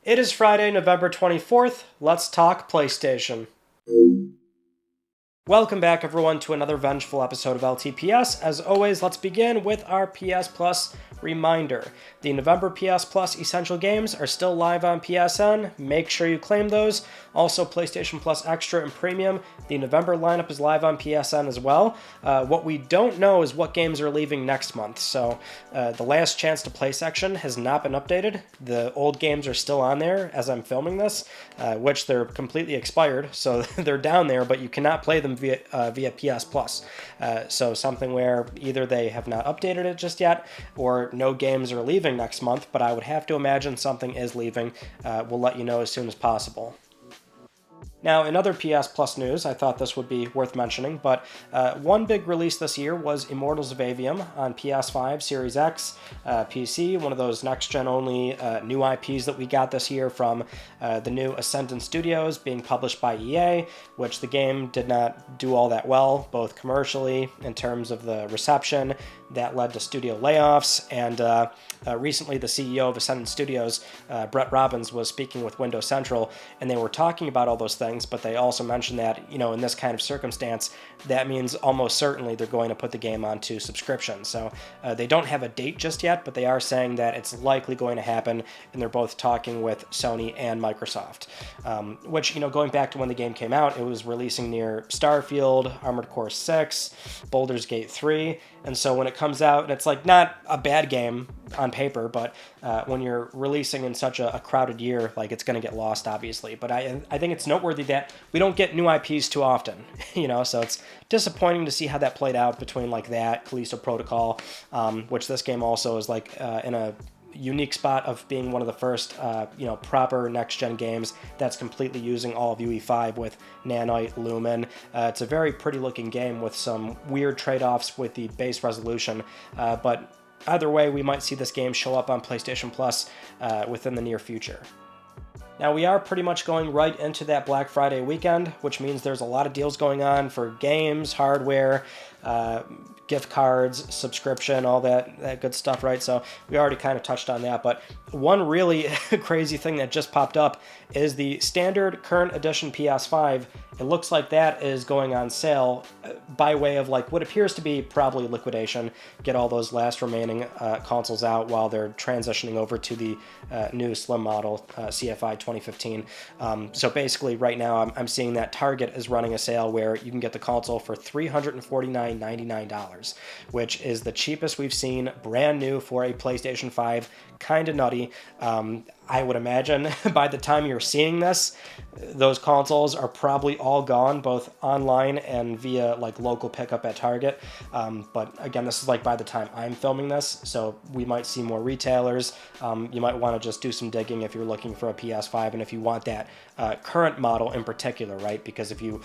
It is Friday, November 24th. Let's talk PlayStation. Welcome back, everyone, to another vengeful episode of LTPS. As always, let's begin with our PS Plus reminder. The November PS Plus Essential Games are still live on PSN. Make sure you claim those. Also, PlayStation Plus Extra and Premium. The November lineup is live on PSN as well. What we don't know is what games are leaving next month. So the last chance to play section has not been updated. The old games are still on there as I'm filming this, which they're completely expired. So they're down there, but you cannot play them via PS Plus. So something where either they have not updated it just yet, or no games are leaving next month, but I would have to imagine something is leaving. We'll let you know as soon as possible. Now, in other PS Plus news, I thought this would be worth mentioning, but one big release this year was Immortals of Aveum on PS5, Series X, PC, one of those next-gen only new IPs that we got this year from the new Ascendant Studios being published by EA, which the game did not do all that well, both commercially, in terms of the reception. That led to studio layoffs, and recently the CEO of Ascendant Studios, Brett Robbins, was speaking with Windows Central, and they were talking about all those things, but they also mentioned that, in this kind of circumstance, that means almost certainly they're going to put the game onto subscription. So they don't have a date just yet, but they are saying that it's likely going to happen, and they're both talking with Sony and Microsoft. Which, going back to when the game came out, it was releasing near Starfield, Armored Core 6, Baldur's Gate 3, and so when it comes out, and it's like not a bad game on paper, but when you're releasing in such a crowded year, like it's going to get lost, obviously. But I think it's noteworthy that we don't get new IPs too often, so it's disappointing to see how that played out between like that, Callisto Protocol, which this game also is like in a unique spot of being one of the first, proper next-gen games that's completely using all of UE5 with Nanite, Lumen. It's a very pretty-looking game with some weird trade-offs with the base resolution, but either way, we might see this game show up on PlayStation Plus within the near future. Now, we are pretty much going right into that Black Friday weekend, which means there's a lot of deals going on for games, hardware, gift cards, subscription, all that good stuff, right? So we already kind of touched on that, but one really crazy thing that just popped up is the standard current edition PS5. It looks like that is going on sale by way of like what appears to be probably liquidation, get all those last remaining consoles out while they're transitioning over to the new Slim model, CFI 2015. So basically right now I'm seeing that Target is running a sale where you can get the console for $349.99, which is the cheapest we've seen brand new for a PlayStation 5. Kind of nutty. I would imagine by the time you're seeing this, those consoles are probably all gone, both online and via like local pickup at Target. But again, this is like by the time I'm filming this, so we might see more retailers. You might want to just do some digging if you're looking for a PS5 and if you want that current model in particular, right? Because if you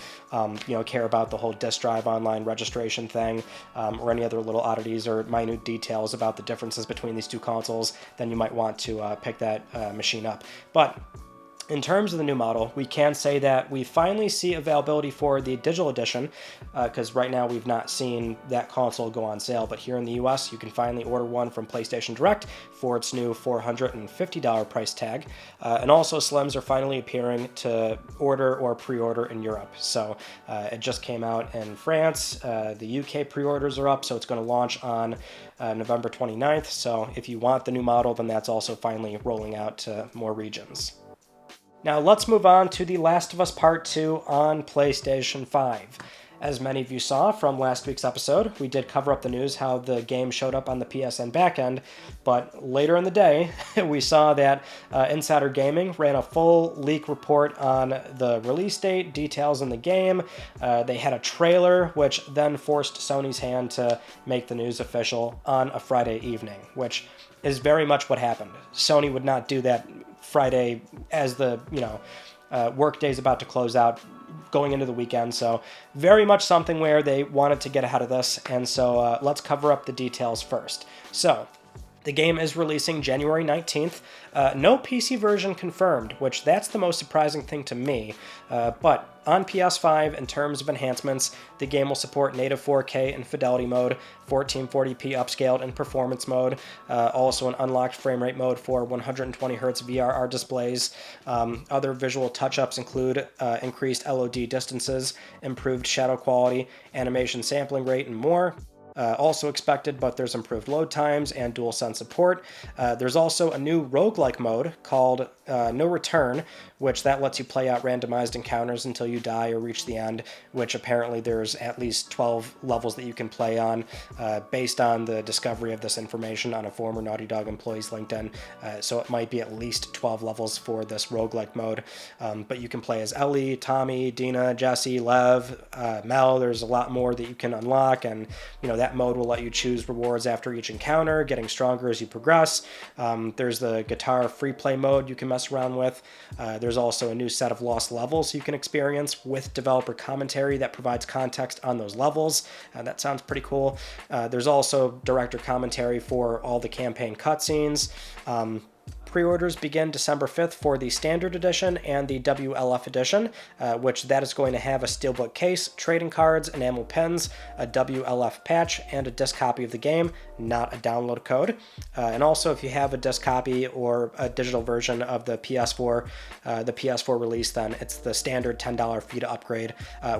care about the whole disk drive online registration thing, or any other little oddities or minute details about the differences between these two consoles, then you might want to pick that machine up. But in terms of the new model, we can say that we finally see availability for the digital edition, because right now we've not seen that console go on sale, but here in the US you can finally order one from PlayStation Direct for its new $450 price tag, and also Slims are finally appearing to order or pre-order in Europe. So it just came out in France, the UK pre-orders are up, so it's going to launch on November 29th, so if you want the new model, then that's also finally rolling out to more regions. Now let's move on to The Last of Us Part 2 on PlayStation 5. As many of you saw from last week's episode, we did cover up the news how the game showed up on the PSN backend, but later in the day, we saw that Insider Gaming ran a full leak report on the release date, details in the game. They had a trailer, which then forced Sony's hand to make the news official on a Friday evening, which is very much what happened. Sony would not do that Friday as the, work day's about to close out, going into the weekend, so very much something where they wanted to get ahead of this, and so let's cover up the details first. So, the game is releasing January 19th. No PC version confirmed, which that's the most surprising thing to me, but on PS5, in terms of enhancements, the game will support native 4K in fidelity mode, 1440p upscaled in performance mode, also an unlocked frame rate mode for 120Hz VRR displays. Other visual touch-ups include increased LOD distances, improved shadow quality, animation sampling rate, and more. Also expected, but there's improved load times and DualSense support. There's also a new roguelike mode called No Return, which that lets you play out randomized encounters until you die or reach the end, which apparently there's at least 12 levels that you can play on, based on the discovery of this information on a former Naughty Dog employee's LinkedIn. So it might be at least 12 levels for this roguelike mode. But you can play as Ellie, Tommy, Dina, Jesse, Lev, Mel. There's a lot more that you can unlock, and that mode will let you choose rewards after each encounter, getting stronger as you progress. There's the guitar free play mode you can mess around with. There's also a new set of lost levels you can experience with developer commentary that provides context on those levels. That sounds pretty cool. There's also director commentary for all the campaign cutscenes. Pre-orders begin December 5th for the Standard Edition and the WLF Edition, which that is going to have a steelbook case, trading cards, enamel pins, a WLF patch, and a disc copy of the game, not a download code. And also, if you have a disc copy or a digital version of the PS4 release, then it's the standard $10 fee to upgrade,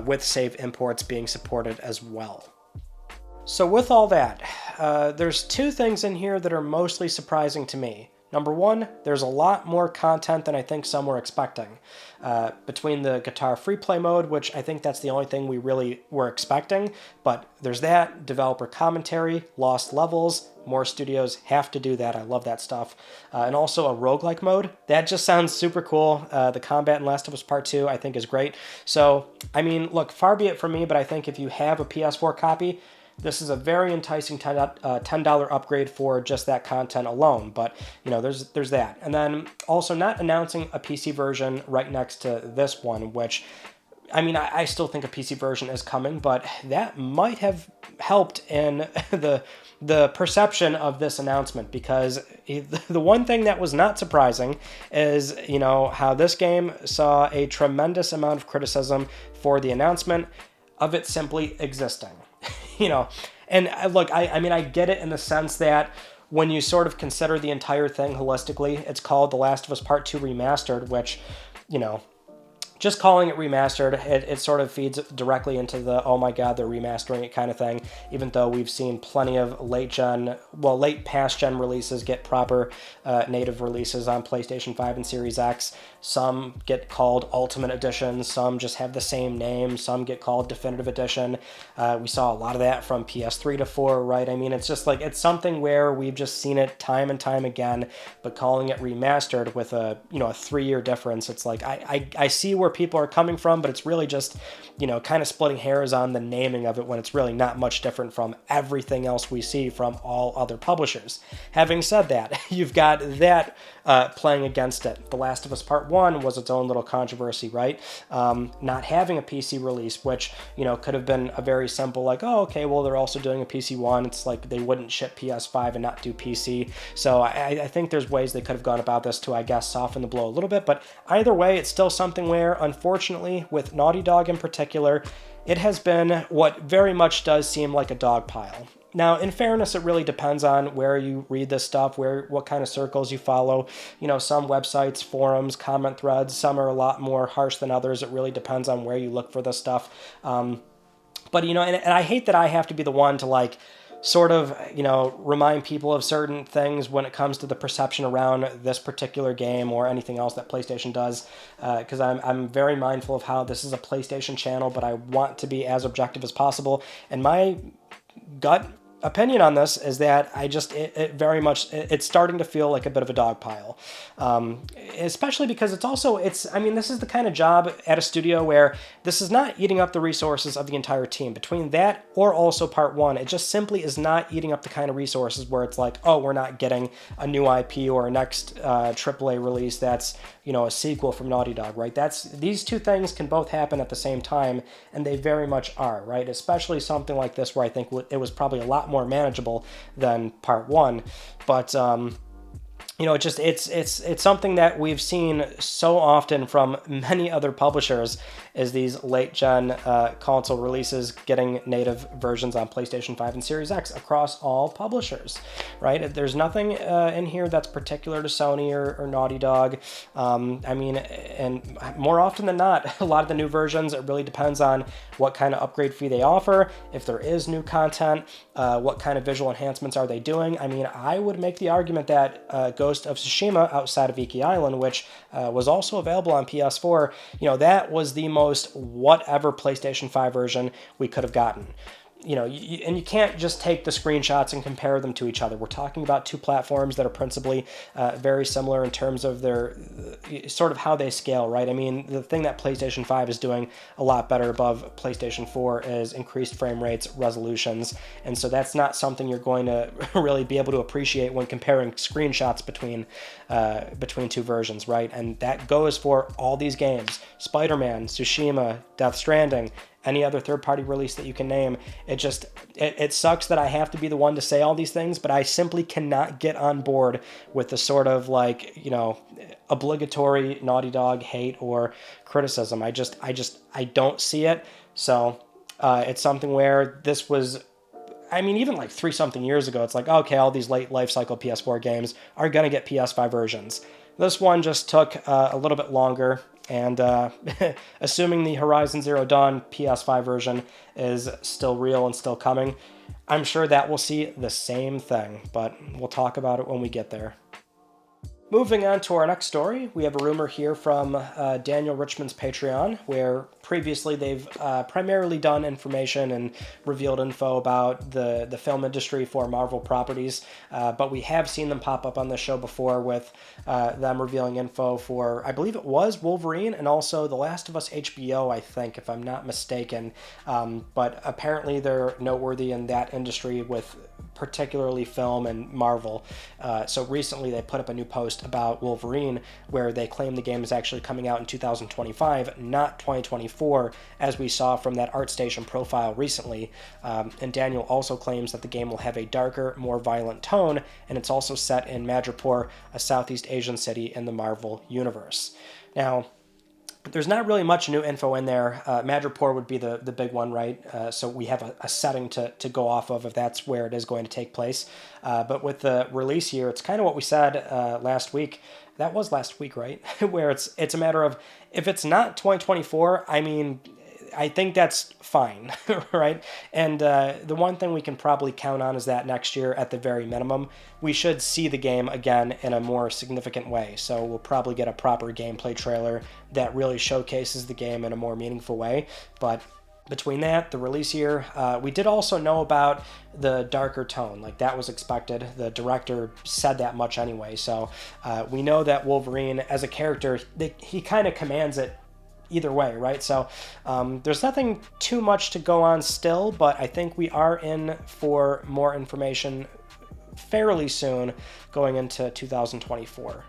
with save imports being supported as well. So with all that, there's two things in here that are mostly surprising to me. Number one, there's a lot more content than I think some were expecting. Between the guitar free play mode, which I think that's the only thing we really were expecting, but there's that, developer commentary, lost levels, more studios have to do that. I love that stuff. And also a roguelike mode. That just sounds super cool. The combat in Last of Us Part 2 I think is great. So, I mean, look, far be it from me, but I think if you have a PS4 copy, this is a very enticing $10 upgrade for just that content alone, but there's that. And then also not announcing a PC version right next to this one, which, I mean, I still think a PC version is coming, but that might have helped in the perception of this announcement, because the one thing that was not surprising is, how this game saw a tremendous amount of criticism for the announcement of it simply existing. And look, I mean, I get it in the sense that when you sort of consider the entire thing holistically, it's called The Last of Us Part 2 Remastered, which, just calling it remastered, it sort of feeds directly into the, oh my god, they're remastering it kind of thing, even though we've seen plenty of late past gen releases get proper native releases on PlayStation 5 and Series X. Some get called Ultimate Edition, some just have the same name, some get called Definitive Edition. We saw a lot of that from PS3 to 4, right? I mean, it's just like, it's something where we've just seen it time and time again, but calling it remastered with a 3-year difference, it's like, I see where people are coming from, but it's really just, kind of splitting hairs on the naming of it when it's really not much different from everything else we see from all other publishers. Having said that, you've got that playing against it. The Last of Us Part 1 was its own little controversy, right? Not having a PC release, which, could have been a very simple, like, oh, okay, well, they're also doing a PC one. It's like they wouldn't ship PS5 and not do PC. So I think there's ways they could have gone about this to, I guess, soften the blow a little bit. But either way, it's still something where, unfortunately, with Naughty Dog in particular, it has been what very much does seem like a dog pile. Now, in fairness, it really depends on where you read this stuff, what kind of circles you follow. Some websites, forums, comment threads, some are a lot more harsh than others. It really depends on where you look for this stuff. But, and I hate that I have to be the one to, sort of, remind people of certain things when it comes to the perception around this particular game or anything else that PlayStation does, because I'm very mindful of how this is a PlayStation channel, but I want to be as objective as possible. And my gut opinion on this is that it very much, it's starting to feel like a bit of a dog pile. Especially because this is the kind of job at a studio where this is not eating up the resources of the entire team. Between that or also Part 1, it just simply is not eating up the kind of resources where it's like, oh, we're not getting a new IP or a next AAA release that's, a sequel from Naughty Dog, right? These two things can both happen at the same time, and they very much are, right? Especially something like this where I think it was probably a lot more manageable than Part 1. But you know, it's something that we've seen so often from many other publishers, is these late gen console releases getting native versions on PlayStation 5 and Series X across all publishers, right? There's nothing in here that's particular to Sony or Naughty Dog. I mean, and more often than not, a lot of the new versions, it really depends on what kind of upgrade fee they offer, if there is new content, what kind of visual enhancements are they doing. I mean, I would make the argument that Ghost of Tsushima Outside of Iki Island, which was also available on PS4, you know, that was the most whatever PlayStation 5 version we could have gotten. You know, and you can't just take the screenshots and compare them to each other. We're talking about two platforms that are principally very similar in terms of their sort of how they scale, right? I mean, the thing that PlayStation 5 is doing a lot better above PlayStation 4 is increased frame rates, resolutions, and so that's not something you're going to really be able to appreciate when comparing screenshots between two versions, right? And that goes for all these games: Spider-Man, Tsushima, Death Stranding, any other third-party release that you can name. It sucks that I have to be the one to say all these things, but I simply cannot get on board with the sort of, like, you know, obligatory Naughty Dog hate or criticism. I don't see it. So it's something where this was, I mean, even like 3-something years ago, it's like, okay, all these late life cycle PS4 games are going to get PS5 versions. This one just took a little bit longer, and assuming the Horizon Zero Dawn PS5 version is still real and still coming, I'm sure that we'll see the same thing, but we'll talk about it when we get there. Moving on to our next story, we have a rumor here from Daniel Richmond's Patreon, where previously they've primarily done information and revealed info about the film industry for Marvel properties, but we have seen them pop up on the show before with them revealing info for, I believe it was Wolverine, and also The Last of Us HBO, I think, if I'm not mistaken, but apparently they're noteworthy in that industry with particularly film and Marvel. So recently they put up a new post about Wolverine where they claim the game is actually coming out in 2025, not 2024, as we saw from that ArtStation profile recently. And Daniel also claims that the game will have a darker, more violent tone, and it's also set in Madripoor, a Southeast Asian city in the Marvel universe. Now, there's not really much new info in there. Madripoor would be the big one, right? So we have a setting to go off of if that's where it is going to take place. But with the release year, it's kind of what we said last week. That was last week, right? Where it's a matter of, if it's not 2024, I mean, I think that's fine, right? And the one thing we can probably count on is that next year, at the very minimum, we should see the game again in a more significant way. So we'll probably get a proper gameplay trailer that really showcases the game in a more meaningful way. But between that, the release year, we did also know about the darker tone. Like, that was expected. The director said that much anyway. So we know that Wolverine, as a character, he kind of commands it either way, right? So there's nothing too much to go on still, but I think we are in for more information fairly soon going into 2024.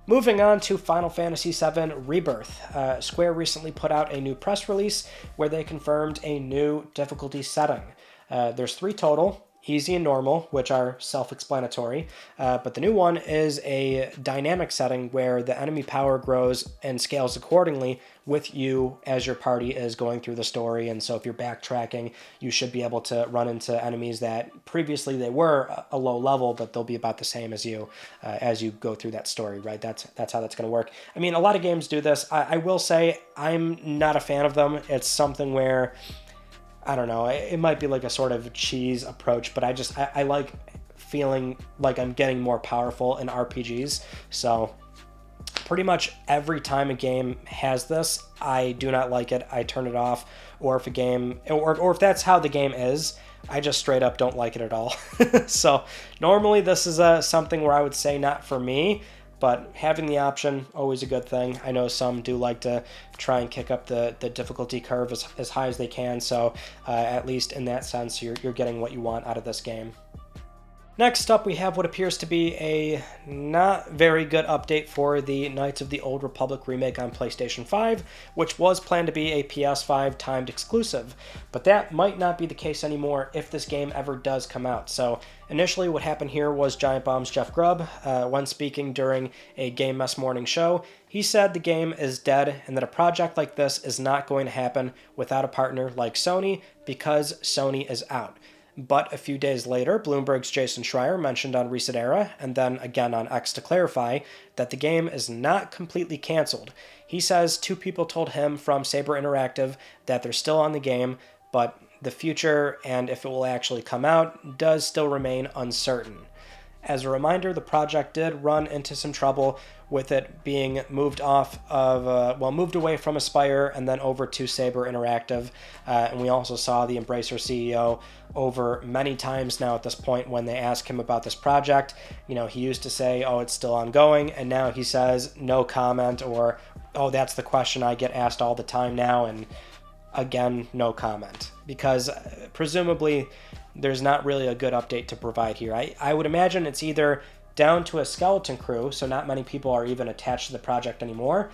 Moving on to Final Fantasy VII Rebirth. Square recently put out a new press release where they confirmed a new difficulty setting. There's 3 total: easy and normal, which are self-explanatory, but the new one is a dynamic setting where the enemy power grows and scales accordingly with you as your party is going through the story. And so if you're backtracking, you should be able to run into enemies that previously they were a low level, but they'll be about the same as you go through that story, right? That's how that's going to work. I mean, a lot of games do this. I will say I'm not a fan of them. It's something where, I don't know, it might be like a sort of cheese approach, but I like feeling like I'm getting more powerful in RPGs. So pretty much every time a game has this, I do not like it. I turn it off. Or if a game, or if that's how the game is, I just straight up don't like it at all. So normally this is something where I would say not for me, but having the option, always a good thing. I know some do like to try and kick up the difficulty curve as high as they can, so at least in that sense, you're getting what you want out of this game. Next up, we have what appears to be a not very good update for the Knights of the Old Republic remake on PlayStation 5, which was planned to be a PS5 timed exclusive, but that might not be the case anymore if this game ever does come out. So initially what happened here was Giant Bomb's Jeff Grubb, when speaking during a Game Mess morning show, he said the game is dead and that a project like this is not going to happen without a partner like Sony because Sony is out. But a few days later, Bloomberg's Jason Schreier mentioned on Recent Era, and then again on X to clarify, that the game is not completely canceled. He says two people told him from Saber Interactive that they're still on the game, but the future and if it will actually come out does still remain uncertain. As a reminder, the project did run into some trouble with it being moved moved away from Aspyr and then over to Saber Interactive. And we also saw the Embracer CEO over many times now at this point when they ask him about this project. You know, he used to say, oh, it's still ongoing, and now he says no comment, or, oh, that's the question I get asked all the time now, and again, no comment. Because presumably there's not really a good update to provide here. I would imagine it's either down to a skeleton crew, so not many people are even attached to the project anymore,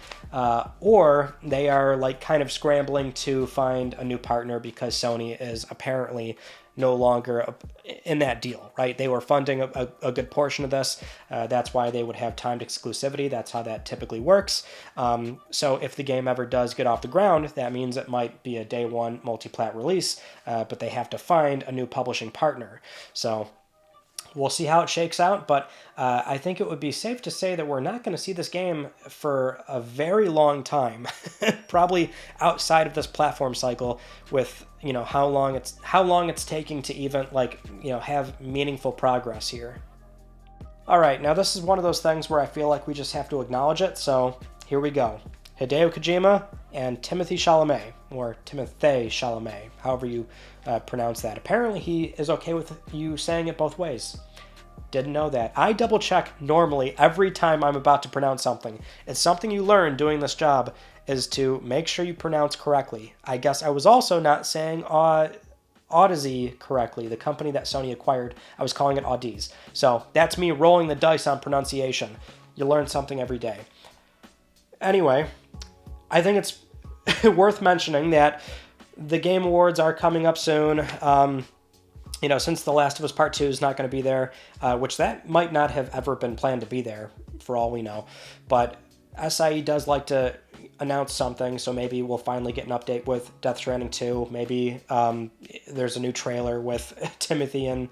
or they are like kind of scrambling to find a new partner because Sony is apparently no longer in that deal, right? They were funding a good portion of this. That's why they would have timed exclusivity. That's how that typically works. So if the game ever does get off the ground, that means it might be a day one multi-plat release, but they have to find a new publishing partner. So we'll see how it shakes out, but I think it would be safe to say that we're not going to see this game for a very long time, probably outside of this platform cycle, with how long it's taking to even have meaningful progress here. All right, now this is one of those things where I feel like we just have to acknowledge it, so here we go. Hideo Kojima and Timothée Chalamet, or Timothée Chalamet, however you pronounce that. Apparently he is okay with you saying it both ways. Didn't know that. I double check normally every time I'm about to pronounce something. It's something you learn doing this job, is to make sure you pronounce correctly. I guess I was also not saying Odyssey correctly, the company that Sony acquired. I was calling it Audiz. So that's me rolling the dice on pronunciation. You learn something every day. Anyway, I think it's worth mentioning that the Game Awards are coming up soon. Since The Last of Us Part 2 is not going to be there, which that might not have ever been planned to be there, for all we know. But SIE does like to announce something, so maybe we'll finally get an update with Death Stranding 2. Maybe there's a new trailer with Timothée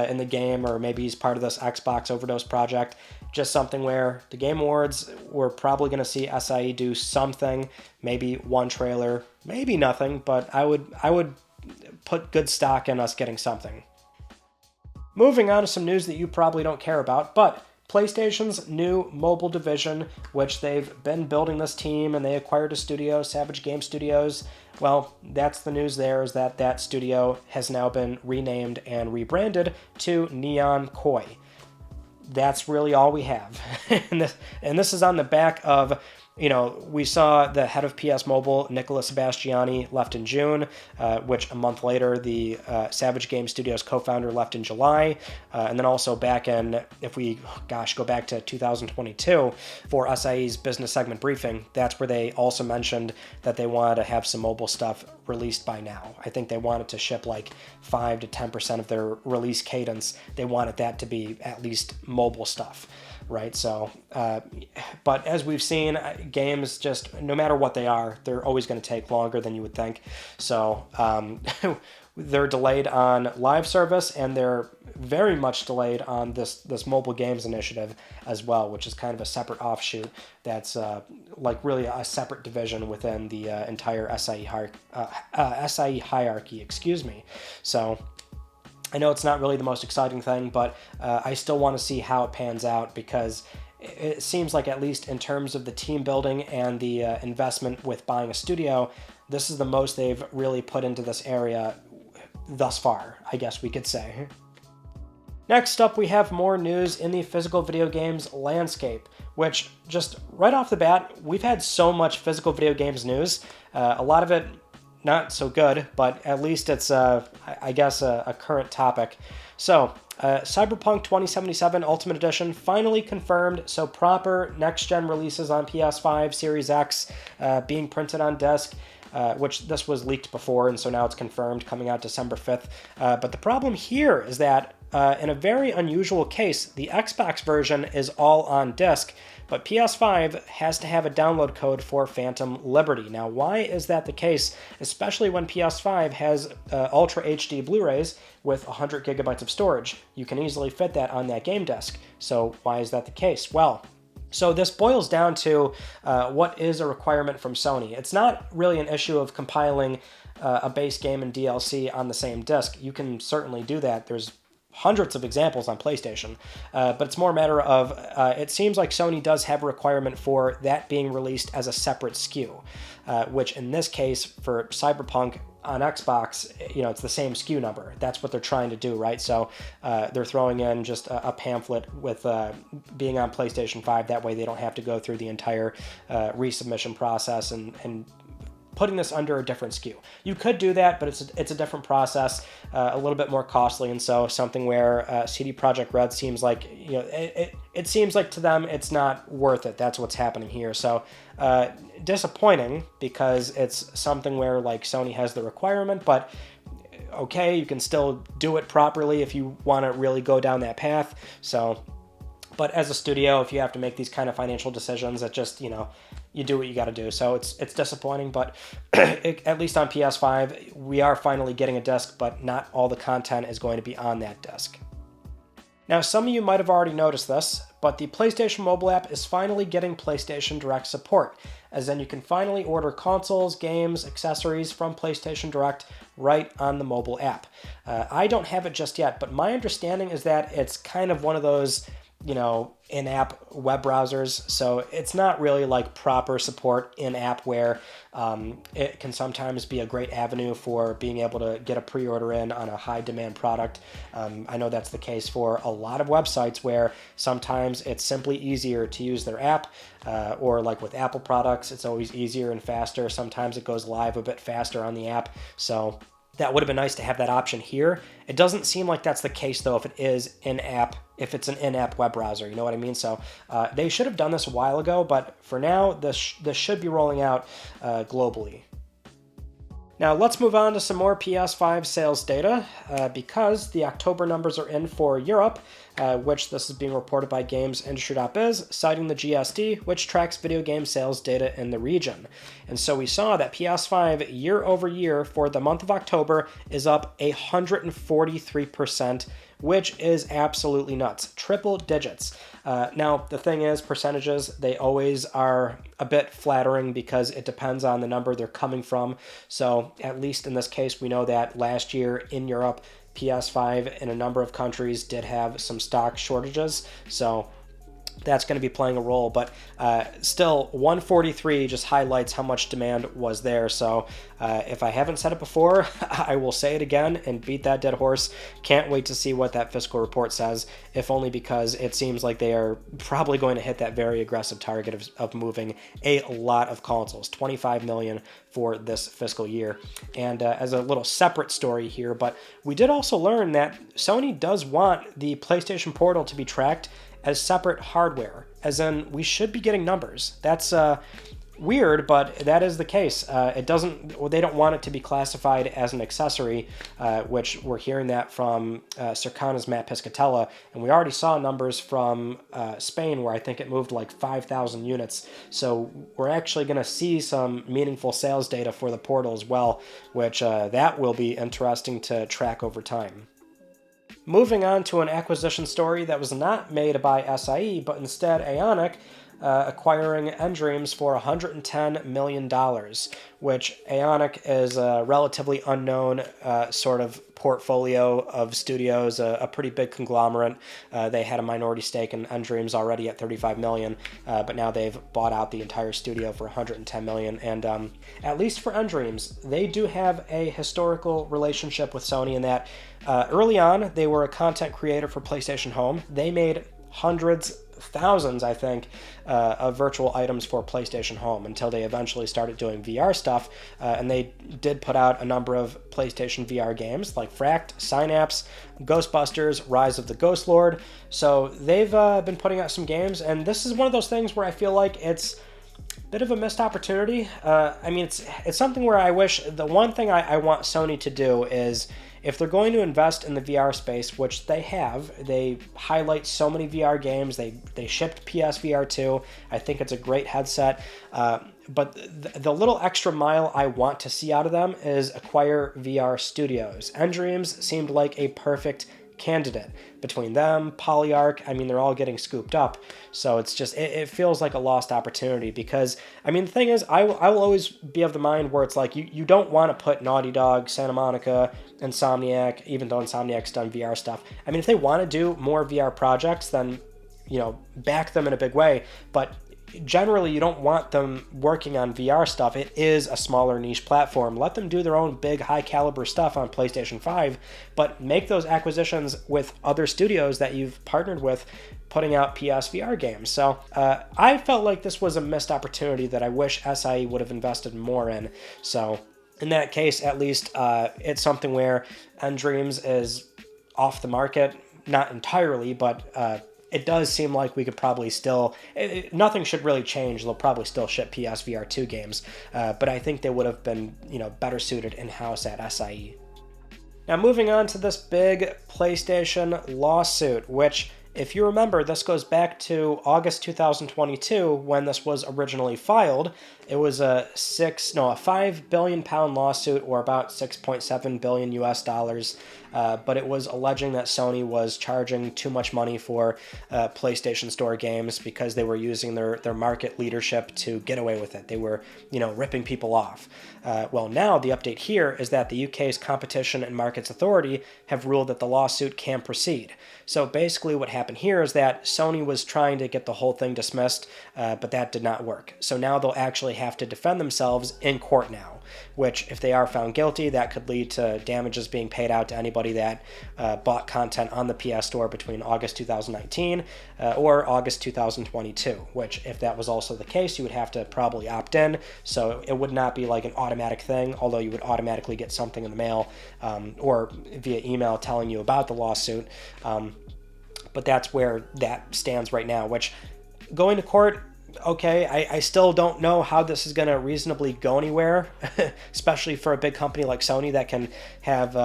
in the game, or maybe he's part of this Xbox Overdose project. Just something where the Game Awards, we're probably going to see SIE do something, maybe one trailer, maybe nothing, but I would put good stock in us getting something. Moving on to some news that you probably don't care about, but PlayStation's new mobile division, which they've been building this team and they acquired a studio, Savage Game Studios. Well, that's the news there, is that studio has now been renamed and rebranded to Neon Koi. That's really all we have. and this is on the back of, we saw the head of PS Mobile, Nicola Sebastiani, left in June, which a month later, the Savage Game Studios co-founder left in July. And then also back in, if we, go back to 2022 for SIE's business segment briefing, that's where they also mentioned that they wanted to have some mobile stuff released by now. I think they wanted to ship like 5 to 10% of their release cadence. They wanted that to be at least mobile stuff. Right, so, but as we've seen, games just, no matter what they are, they're always going to take longer than you would think. So, they're delayed on live service, and they're very much delayed on this mobile games initiative as well, which is kind of a separate offshoot that's really a separate division within the entire SIE hierarchy, So, I know it's not really the most exciting thing, but I still want to see how it pans out, because it seems like, at least in terms of the team building and the investment with buying a studio, this is the most they've really put into this area thus far, I guess we could say. Next up, we have more news in the physical video games landscape, which, just right off the bat, we've had so much physical video games news. A lot of it not so good, but at least it's, a current topic. So, Cyberpunk 2077 Ultimate Edition finally confirmed, so proper next-gen releases on PS5, Series X, being printed on disc, which this was leaked before, and so now it's confirmed, coming out December 5th. But the problem here is that in a very unusual case, the Xbox version is all on disc, but PS5 has to have a download code for Phantom Liberty. Now, why is that the case, especially when PS5 has Ultra HD Blu-rays with 100 gigabytes of storage? You can easily fit that on that game disc. So why is that the case? Well, so this boils down to what is a requirement from Sony. It's not really an issue of compiling a base game and DLC on the same disc. You can certainly do that. There's hundreds of examples on PlayStation, but it's more a matter of it seems like Sony does have a requirement for that being released as a separate SKU, which in this case for Cyberpunk on Xbox, it's the same SKU number. That's what they're trying to do, right? So they're throwing in just a pamphlet with being on PlayStation 5. That way they don't have to go through the entire resubmission process and putting this under a different SKU. You could do that, but it's a different process, a little bit more costly, and so something where CD Projekt Red seems like, it seems like to them it's not worth it. That's what's happening here. So disappointing, because it's something where like Sony has the requirement, but okay, you can still do it properly if you want to really go down that path. So, but as a studio, if you have to make these kind of financial decisions, it just, you do what you got to do. So it's disappointing, but at least on PS5, we are finally getting a disc, but not all the content is going to be on that disc. Now, some of you might have already noticed this, but the PlayStation mobile app is finally getting PlayStation Direct support, as in you can finally order consoles, games, accessories from PlayStation Direct right on the mobile app. I don't have it just yet, but my understanding is that it's kind of one of those in-app web browsers. So it's not really like proper support in-app where it can sometimes be a great avenue for being able to get a pre-order in on a high-demand product. I know that's the case for a lot of websites where sometimes it's simply easier to use their app, or like with Apple products, it's always easier and faster. Sometimes it goes live a bit faster on the app. So that would have been nice to have that option here. It doesn't seem like that's the case, though, if it is in-app, if it's an in-app web browser, you know what I mean? So they should have done this a while ago, but for now, this should be rolling out globally. Now let's move on to some more PS5 sales data, because the October numbers are in for Europe, which this is being reported by GamesIndustry.biz, citing the GSD, which tracks video game sales data in the region. And so we saw that PS5 year over year for the month of October is up 143%, which is absolutely nuts. Triple digits. Now, the thing is, percentages, they always are a bit flattering because it depends on the number they're coming from. So at least in this case, we know that last year in Europe, PS5 in a number of countries did have some stock shortages. So that's going to be playing a role, but still 143 just highlights how much demand was there. So if I haven't said it before, I will say it again and beat that dead horse. Can't wait to see what that fiscal report says, if only because it seems like they are probably going to hit that very aggressive target of moving a lot of consoles, 25 million for this fiscal year. And as a little separate story here, but we did also learn that Sony does want the PlayStation Portal to be tracked as separate hardware, as in we should be getting numbers. That's weird, but that is the case. They don't want it to be classified as an accessory, which we're hearing that from Circana's Matt Piscatella, and we already saw numbers from Spain where I think it moved like 5,000 units. So we're actually going to see some meaningful sales data for the Portal as well, which that will be interesting to track over time. Moving on to an acquisition story that was not made by SIE, but instead Aonic, acquiring Endreams for $110 million, which Aonic is a relatively unknown sort of portfolio of studios, a pretty big conglomerate. They had a minority stake in Endreams already at $35 million, but now they've bought out the entire studio for $110 million. And at least for Endreams, they do have a historical relationship with Sony in that early on, they were a content creator for PlayStation Home. They made hundreds, thousands, I think, of virtual items for PlayStation Home until they eventually started doing VR stuff. And they did put out a number of PlayStation VR games like Fract, Synapse, Ghostbusters, Rise of the Ghost Lord. So they've been putting out some games, and this is one of those things where I feel like it's a bit of a missed opportunity. I mean, it's something where I wish, the one thing I want Sony to do is, if they're going to invest in the VR space, which they have, they highlight so many VR games. They shipped PSVR 2. I think it's a great headset. But the little extra mile I want to see out of them is acquire VR studios. Endreams seemed like a perfect candidate. Between them, Polyarc, I mean, they're all getting scooped up. So it's just, it feels like a lost opportunity because, I mean, the thing is, I will always be of the mind where it's like, you don't want to put Naughty Dog, Santa Monica, Insomniac, even though Insomniac's done VR stuff. I mean, if they want to do more VR projects, then, back them in a big way. But generally, you don't want them working on VR stuff. It is a smaller niche platform. Let them do their own big, high-caliber stuff on PlayStation 5, but make those acquisitions with other studios that you've partnered with putting out PSVR games. So I felt like this was a missed opportunity that I wish SIE would have invested more in. So in that case, at least, it's something where Endreams is off the market, not entirely, but it does seem like we could probably still, nothing should really change. They'll probably still ship PSVR 2 games, but I think they would have been, better suited in-house at SIE. Now moving on to this big PlayStation lawsuit, which, if you remember, this goes back to August 2022 when this was originally filed. It was a £5 billion lawsuit, or about $6.7 billion US dollars. But it was alleging that Sony was charging too much money for PlayStation Store games because they were using their market leadership to get away with it. They were, ripping people off. Well, now the update here is that the UK's Competition and Markets Authority have ruled that the lawsuit can proceed. So basically what happened here is that Sony was trying to get the whole thing dismissed, but that did not work. So now they'll actually have to defend themselves in court now, which, if they are found guilty, that could lead to damages being paid out to anybody that bought content on the PS Store between August 2019 or August 2022, which, if that was also the case, you would have to probably opt in, so it would not be like an automatic thing, although you would automatically get something in the mail or via email telling you about the lawsuit. But that's where that stands right now, which, going to court, okay, I still don't know how this is going to reasonably go anywhere, especially for a big company like Sony that can have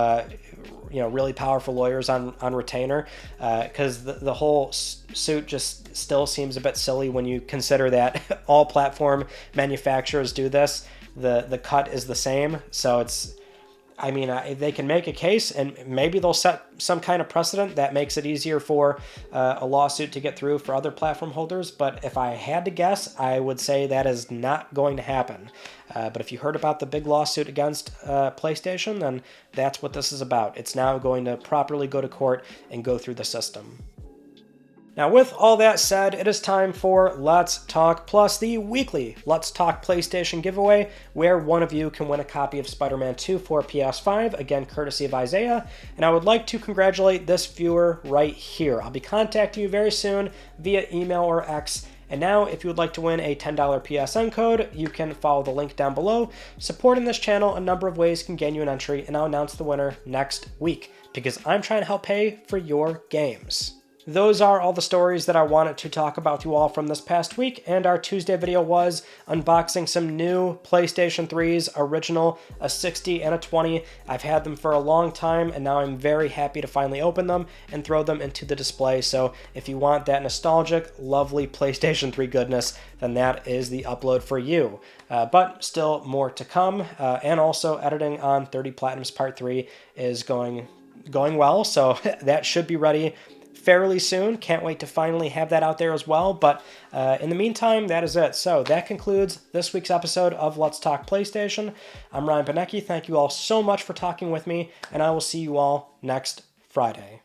really powerful lawyers on retainer, because the whole suit just still seems a bit silly when you consider that all platform manufacturers do this. The cut is the same, so it's, I mean, they can make a case, and maybe they'll set some kind of precedent that makes it easier for a lawsuit to get through for other platform holders. But if I had to guess, I would say that is not going to happen. But if you heard about the big lawsuit against PlayStation, then that's what this is about. It's now going to properly go to court and go through the system. Now, with all that said, it is time for Let's Talk Plus, the weekly Let's Talk PlayStation giveaway, where one of you can win a copy of Spider-Man 2 for PS5, again courtesy of Isaiah, and I would like to congratulate this viewer right here. I'll be contacting you very soon via email or X. And now, if you would like to win a $10 PSN code, you can follow the link down below. Supporting this channel, a number of ways can gain you an entry, and I'll announce the winner next week, because I'm trying to help pay for your games. Those are all the stories that I wanted to talk about with you all from this past week, and our Tuesday video was unboxing some new PlayStation 3s, original, a 60 and a 20. I've had them for a long time, and now I'm very happy to finally open them and throw them into the display. So if you want that nostalgic, lovely PlayStation 3 goodness, then that is the upload for you. But still more to come, and also editing on 30 Platinum's Part 3 is going well, so that should be ready fairly soon. Can't wait to finally have that out there as well. But in the meantime, that is it. So that concludes this week's episode of Let's Talk PlayStation. I'm Ryan Benecki. Thank you all so much for talking with me, and I will see you all next Friday.